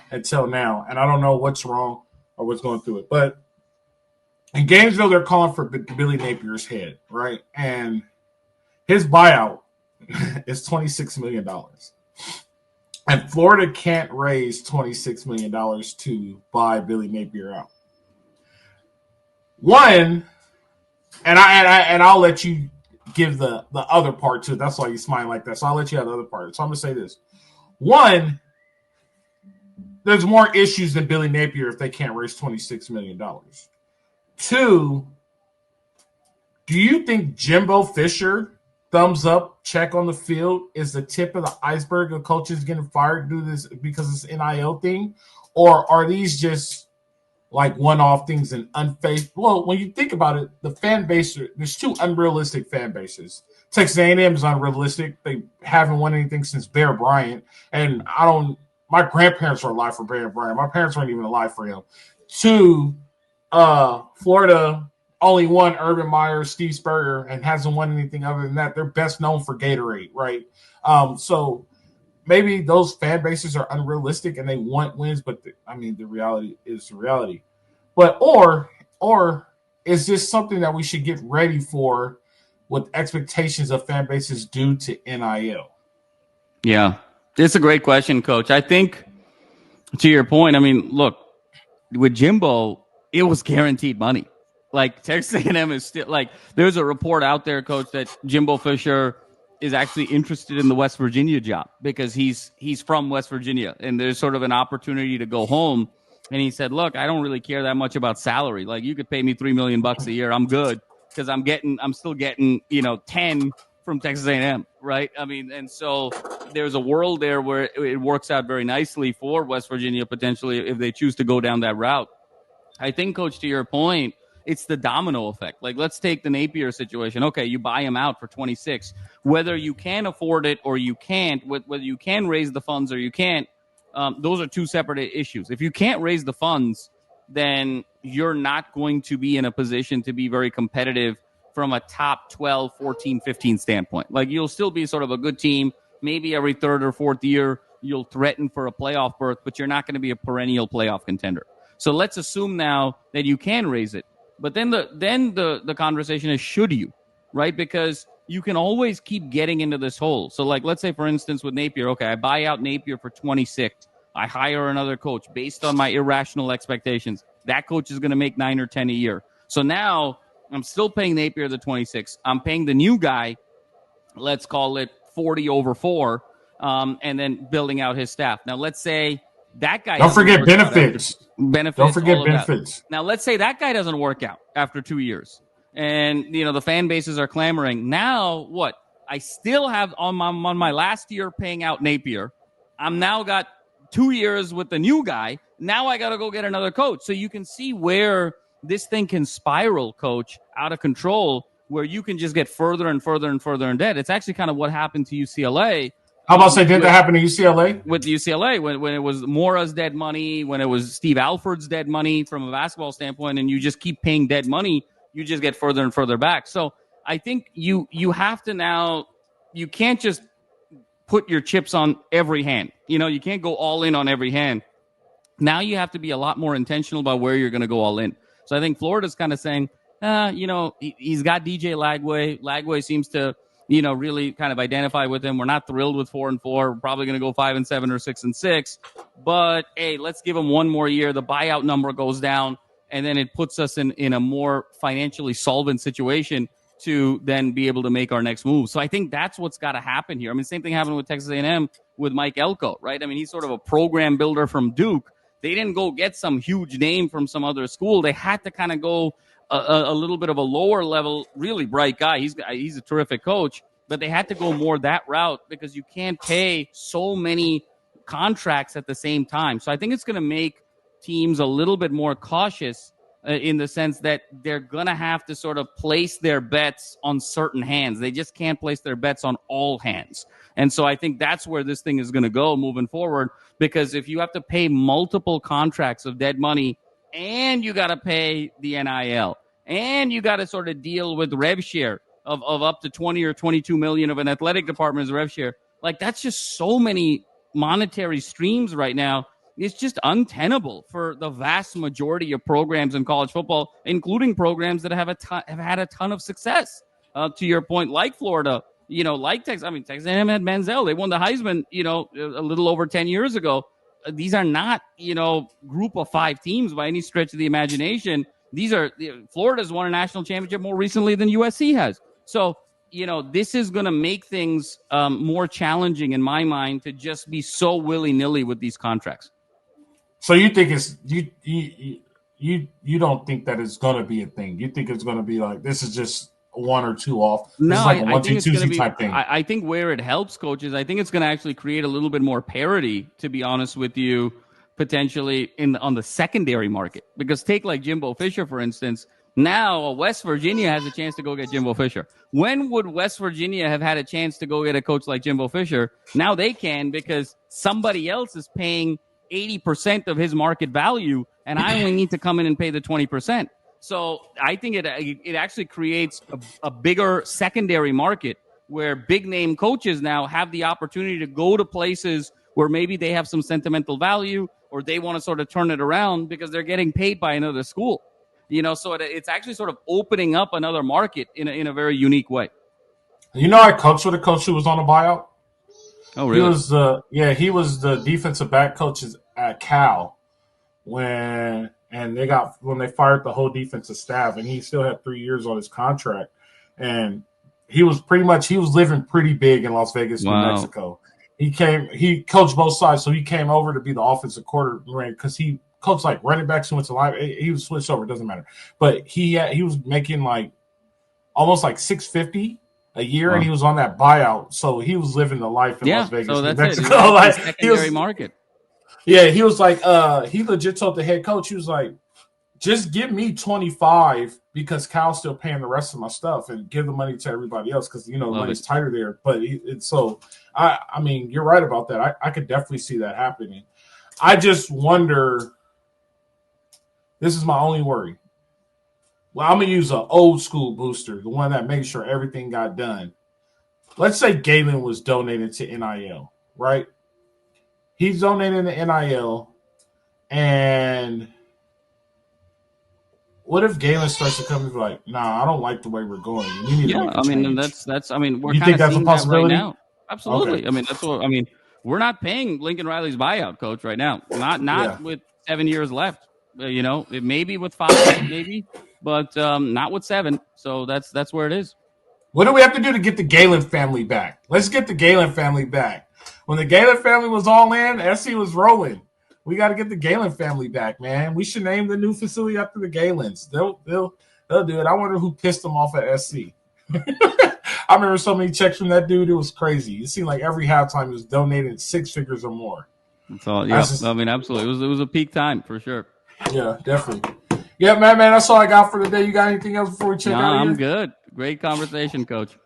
until now, and I don't know what's wrong or what's going through it. But in Gainesville, they're calling for Billy Napier's head, right? And his buyout is $26 million. And Florida can't raise $26 million to buy Billy Napier out. One, and I'll let you give the other part to it. That's why you smile like that. So I'll let you have the other part. So I'm going to say this. One, there's more issues than Billy Napier if they can't raise $26 million. Two, do you think Jimbo Fisher, thumbs up, check on the field, is the tip of the iceberg of coaches getting fired due to this because it's NIL thing? Or are these just like one-off things and unfaithful? Well, when you think about it, the fan base, there's 2 unrealistic fan bases. Texas A&M is unrealistic. They haven't won anything since Bear Bryant. And my grandparents were alive for Bear Bryant. My parents weren't even alive for him. 2, Florida only won Urban Meyer, Steve Spurrier, and hasn't won anything other than that. They're best known for Gatorade, right? So maybe those fan bases are unrealistic and they want wins, but the reality is the reality. But or is this something that we should get ready for with expectations of fan bases due to NIL? Yeah, it's a great question, Coach. I think to your point, look, with Jimbo, it was guaranteed money. Like Texas A&M is still there's a report out there, Coach, that Jimbo Fisher is actually interested in the West Virginia job because he's from West Virginia, and there's sort of an opportunity to go home. And he said, "Look, I don't really care that much about salary. Like, you could pay me $3 million a year. I'm good because I'm still getting 10 from Texas A&M, right? I mean, and so there's a world there where it works out very nicely for West Virginia potentially if they choose to go down that route. I think, Coach, to your point, it's the domino effect. Like, let's take the Napier situation. Okay, you buy him out for 26. Whether you can afford it or you can't, whether you can raise the funds or you can't, those are two separate issues. If you can't raise the funds, then you're not going to be in a position to be very competitive from a top 12, 14, 15 standpoint. Like, you'll still be sort of a good team. Maybe every third or fourth year you'll threaten for a playoff berth, but you're not going to be a perennial playoff contender. So let's assume now that you can raise it. But then the conversation is, should you, right? Because you can always keep getting into this hole. So, like, let's say, for instance, with Napier, okay, I buy out Napier for 26. I hire another coach based on my irrational expectations. That coach is going to make 9 or 10 a year. So now I'm still paying Napier the 26. I'm paying the new guy, let's call it 40 over 4, and then building out his staff. Now, let's say that guy. Don't forget benefits. Don't forget benefits. Now, let's say that guy doesn't work out after 2 years, and the fan bases are clamoring. Now, what? I still have on my last year paying out Napier. I'm now got 2 years with the new guy. Now I got to go get another coach. So you can see where this thing can spiral, Coach, out of control, where you can just get further and further and further in debt. It's actually kind of what happened to UCLA. How about say, did that happen to UCLA? With UCLA, when it was Mora's dead money, when it was Steve Alford's dead money from a basketball standpoint, and you just keep paying dead money, you just get further and further back. So I think you have to now, you can't just put your chips on every hand. You can't go all in on every hand. Now you have to be a lot more intentional about where you're going to go all in. So I think Florida's kind of saying, he's got DJ Lagway. Lagway seems to, really kind of identify with him. We're not thrilled with 4-4. We're probably going to go 5-7 or 6-6. But hey, let's give him one more year. The buyout number goes down, and then it puts us in a more financially solvent situation to then be able to make our next move. So I think that's what's got to happen here. I mean, same thing happened with Texas A&M with Mike Elko, right? I mean, he's sort of a program builder from Duke. They didn't go get some huge name from some other school. They had to kind of go a little bit of a lower level, really bright guy. He's a terrific coach, but they had to go more that route because you can't pay so many contracts at the same time. So I think it's going to make teams a little bit more cautious in the sense that they're going to have to sort of place their bets on certain hands. They just can't place their bets on all hands. And so I think that's where this thing is going to go moving forward, because if you have to pay multiple contracts of dead money and you got to pay the NIL and you got to sort of deal with rev share of up to 20 or 22 million of an athletic department's rev share, like that's just so many monetary streams right now. It's just untenable for the vast majority of programs in college football, including programs that have had a ton of success. To your point, like Florida, like Texas. I mean, Texas A&M had Manziel. They won the Heisman, a little over 10 years ago. These are not, group of 5 teams by any stretch of the imagination. These are Florida's won a national championship more recently than USC has. So, this is going to make things more challenging in my mind to just be so willy-nilly with these contracts. So you think it's you don't think that it's going to be a thing? You think it's going to be like this is just 1 or 2 off? This is like a I think it's going to be type thing. I think where it helps coaches, I think it's going to actually create a little bit more parity, to be honest with you, potentially on the secondary market. Because take like Jimbo Fisher, for instance. Now West Virginia has a chance to go get Jimbo Fisher. When would West Virginia have had a chance to go get a coach like Jimbo Fisher? Now they can, because somebody else is paying 80% of his market value, and I only need to come in and pay the 20%. So I think it actually creates a bigger secondary market where big name coaches now have the opportunity to go to places where maybe they have some sentimental value or they want to sort of turn it around because they're getting paid by another school. So it's actually sort of opening up another market in a very unique way. I coached with a coach who was on a buyout. Oh, really? He was the defensive back coach at Cal when they fired the whole defensive staff, and he still had 3 years on his contract. And He was living pretty big in Las Vegas, New Mexico. He coached both sides, so he came over to be the offensive coordinator because he coached like running backs who went to live. He was switched over, it doesn't matter. But he was making like almost like $650 a year, and he was on that buyout, so he was living the life in Las Vegas, New Mexico. Like secondary market. Yeah, he was like, he legit told the head coach, he was like, just give me 25 because Cal's still paying the rest of my stuff, and give the money to everybody else because the money's tighter there. But I mean, you're right about that. I could definitely see that happening. I just wonder. This is my only worry. Well, I'm gonna use an old school booster, the one that makes sure everything got done. Let's say Galen was donated to NIL, right? He's donating to NIL, and what if Galen starts to come and be like, "Nah, I don't like the way we're going. We need to make a change." That's. I mean, we're you kind think of that's seeing a possibility that right now. Absolutely. Okay. I mean, that's what. I mean, we're not paying Lincoln Riley's buyout, coach, right now. Not with 7 years left. It may be with 5, maybe, but not with 7. So that's where it is. What do we have to do to get the Galen family back? Let's get the Galen family back. When the Galen family was all in, SC was rolling. We got to get the Galen family back, man. We should name the new facility after the Galens. They'll do it. I wonder who pissed them off at SC. I remember so many checks from that dude. It was crazy. It seemed like every halftime he was donating 6 figures or more. That's all. Yeah, I mean, absolutely. It was a peak time for sure. Yeah, definitely. Yeah, man, that's all I got for today. You got anything else before we check out here? I'm good. Great conversation, coach.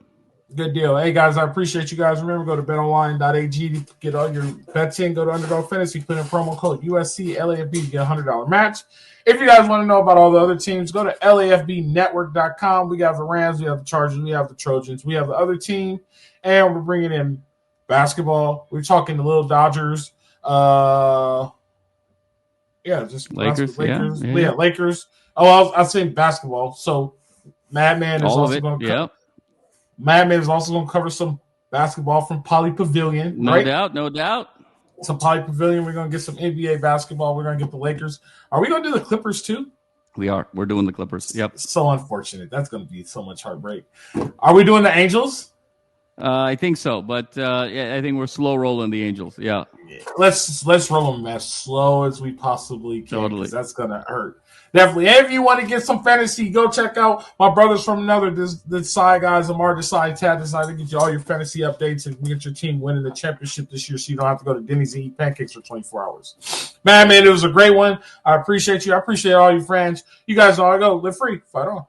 Good deal. Hey, guys, I appreciate you guys. Remember, go to betonline.ag to get all your bets in. Go to Underdog Fantasy, put in promo code USC LAFB to get a $100 match. If you guys want to know about all the other teams, go to LAFBnetwork.com. We have the Rams, we have the Chargers, we have the Trojans, we have the other team, and we're bringing in basketball. We're talking the little Dodgers. Just Lakers. Yeah, Lakers. Oh, I was saying basketball. So Madman is also going to Madman is also going to cover some basketball from Poly Pavilion. No doubt. Some Poly Pavilion. We're going to get some NBA basketball. We're going to get the Lakers. Are we going to do the Clippers too? We are. We're doing the Clippers. Yep. So unfortunate. That's going to be so much heartbreak. Are we doing the Angels? I think so, but I think we're slow rolling the Angels. Yeah. Let's roll them as slow as we possibly can. Totally. That's going to hurt. Definitely. And if you want to get some fantasy, go check out my brothers from this side, guys. Amar Desai, Tad Desai, to get you all your fantasy updates and get your team winning the championship this year so you don't have to go to Denny's and eat pancakes for 24 hours. Man, it was a great one. I appreciate you. I appreciate all your friends. You guys all go. Live free. Fight on.